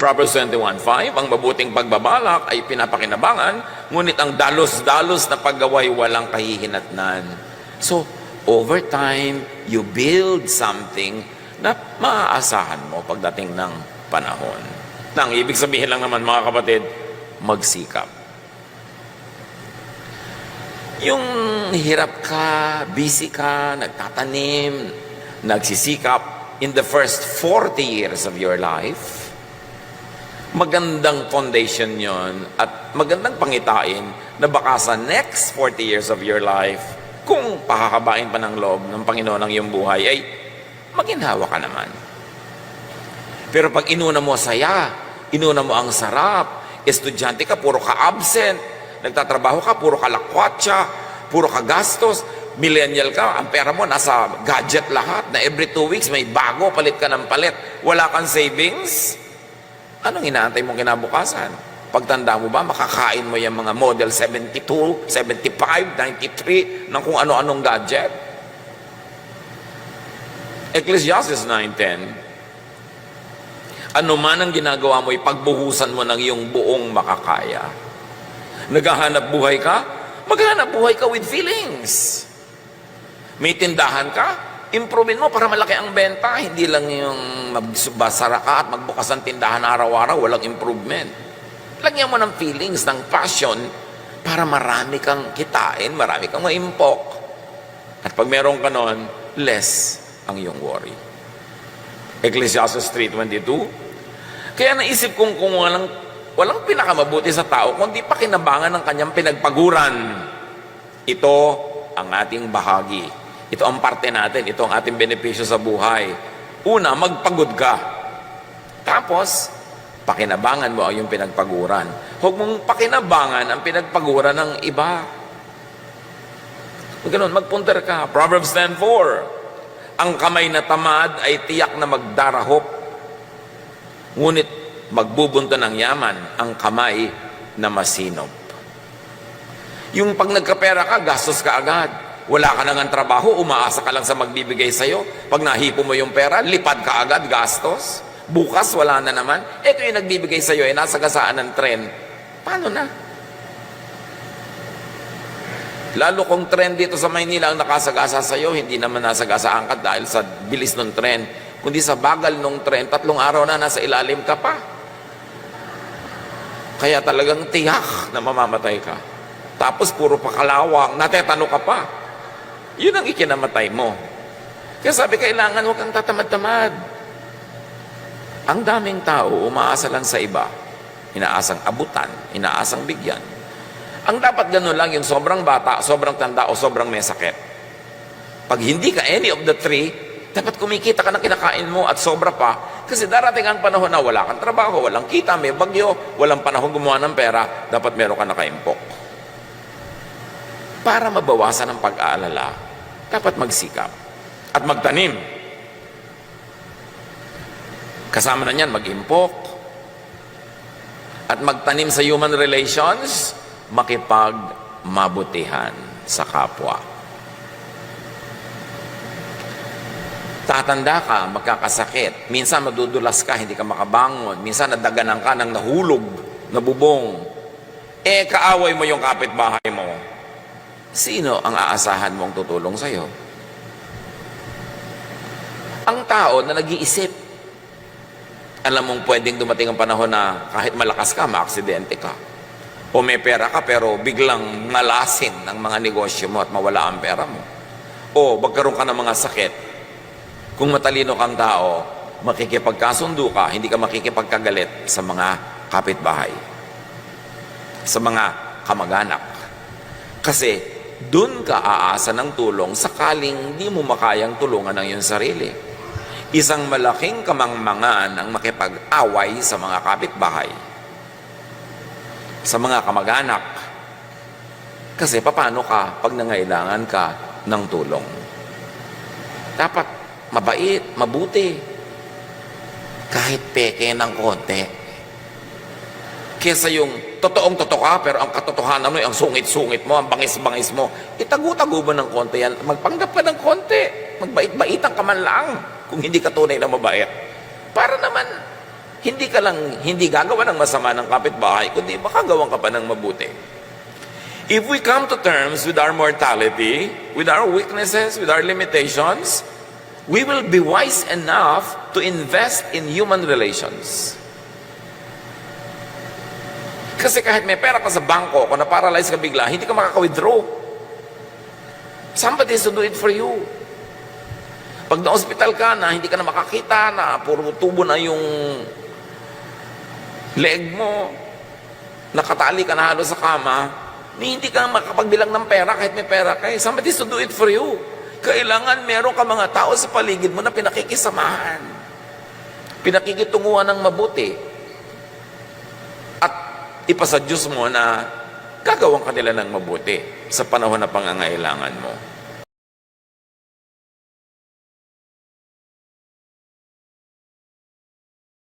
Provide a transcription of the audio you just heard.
Proverbs 21:5, ang mabuting pagbabalak ay pinapakinabangan, ngunit ang dalos-dalos na paggaway walang kahihinatnan. So, over time, you build something na maaasahan mo pagdating ng panahon. Nang ibig sabihin lang naman mga kapatid, magsikap. Yung hirap ka, busy ka, nagtatanim, nagsisikap in the first 40 years of your life, magandang foundation yon at magandang pangitain na baka sa next 40 years of your life, kung pahahabain pa ng loob ng Panginoon ang iyong buhay, ay maginhawa ka naman. Pero pag inuna mo saya, inuna mo ang sarap, estudyante ka, puro ka absent, nagtatrabaho ka, puro ka lakwatsa, puro ka gastos, millennial ka, ang pera mo nasa gadget lahat, na every 2 weeks may bago, palit ka ng palit, wala kang savings, anong inaantay mong kinabukasan? Pagtanda mo ba, makakain mo yung mga model 72, 75, 93, ng kung ano-anong gadget? Ecclesiastes 9:10, ano man ang ginagawa mo, ipagbuhusan mo ng iyong buong makakaya. Naghahanap buhay ka? Maghanap buhay ka with feelings. May tindahan ka? Improvein mo para malaki ang benta. Hindi lang yung magbasara ka at magbukas ng tindahan araw-araw, walang improvement. Lagyan mo ng feelings, ng passion, para marami kang kitain, marami kang maimpok. At pag meron ka nun, less ang iyong worry. Ecclesiastes 3:22, kaya naisip kong kung walang pinakamabuti sa tao kundi pakinabangan ng kanyang pinagpaguran. Ito ang ating bahagi. Ito ang parte natin. Ito ang ating benepisyo sa buhay. Una, magpagod ka. Tapos, pakinabangan mo ang iyong pinagpaguran. Huwag mong pakinabangan ang pinagpaguran ng iba. Ganun, magpunter ka. Proverbs 10:4, ang kamay na tamad ay tiyak na magdarahop, ngunit magbubunto ng yaman ang kamay na masinop. Yung pag nagkapera ka, gastos ka agad. Wala ka nang trabaho, umaasa ka lang sa magbibigay sa'yo. Pag nahipo mo yung pera, lipad ka agad, gastos. Bukas, wala na naman. Ito yung nagbibigay sa'yo, eh, nasa gasaan ng tren. Paano na? Lalo kung tren dito sa Maynila ang nakasagasa sa'yo, hindi naman nasagasaan ka dahil sa bilis ng tren, kundi sa bagal ng tren, 3 araw na nasa ilalim ka pa. Kaya talagang tiyak na mamamatay ka. Tapos puro pakalawang, natetano ka pa. Yun ang ikinamatay mo. Kaya sabi, kailangan huwag kang tatamad-tamad. Ang daming tao, umaasa lang sa iba. Inaasang abutan, inaasang bigyan. Ang dapat gano'n lang yung sobrang bata, sobrang tanda, o sobrang may sakit. Pag hindi ka any of the three, dapat kumikita ka ng kinakain mo at sobra pa. Kasi darating ang panahon na wala kang trabaho, walang kita, may bagyo, walang panahon gumawa ng pera, dapat meron ka nakaimpok. Para mabawasan ang pag-aalala, dapat magsikap at magtanim. Kasama na niyan, mag-impok at magtanim sa human relations, makipagmabutihan sa kapwa. Tatanda ka, magkakasakit. Minsan madudulas ka, hindi ka makabangon. Minsan nadaganan ka ng nahulog, nabubong. Kaaway mo yung kapitbahay mo. Sino ang aasahan mong tutulong sa'yo? Ang tao na nag-iisip. Alam mong pwedeng dumating ang panahon na kahit malakas ka, maaksidente ka. O may pera ka pero biglang malasin ng mga negosyo mo at mawala ang pera mo. O magkaroon ka ng mga sakit. Kung matalino kang tao, makikipagkasundo ka, hindi ka makikipagkagalit sa mga kapitbahay, sa mga kamag-anak. Kasi doon ka aasa ng tulong sakaling hindi mo makayang tulungan ang iyong sarili. Isang malaking kamangmangan ang makipag-away sa mga kapitbahay, sa mga kamag-anak. Kasi paano ka pag nangailangan ka ng tulong? Dapat mabait, mabuti. Kahit peke ng konti. Kesa yung totoong-totoo ka, pero ang katotohanan mo, ang sungit-sungit mo, ang bangis-bangis mo, itago-tago mo ng konti yan. Magpanggap ka ng konti. Magbait-baitan ka man lang kung hindi ka tunay na mabait. Para naman hindi gagawa ng masama ng kapitbahay, kundi baka gawan ka pa ng mabuti. If we come to terms with our mortality, with our weaknesses, with our limitations, we will be wise enough to invest in human relations. Kasi kahit may pera ka sa bangko, kung na-paralyze ka bigla, hindi ka makaka-withdraw. Somebody has to do it for you. Pag na-hospital ka na, hindi ka na makakita, na puro tubo na yung leg mo, nakatali ka na halos sa kama, hindi ka makapagbilang ng pera kahit may pera ka. Somebody has to do it for you. Kailangan meron ka mga tao sa paligid mo na pinakikisamahan, pinakikitunguhan ng mabuti, at ipasa Diyos mo na gagawin ka nila ng mabuti sa panahon na pangangailangan mo.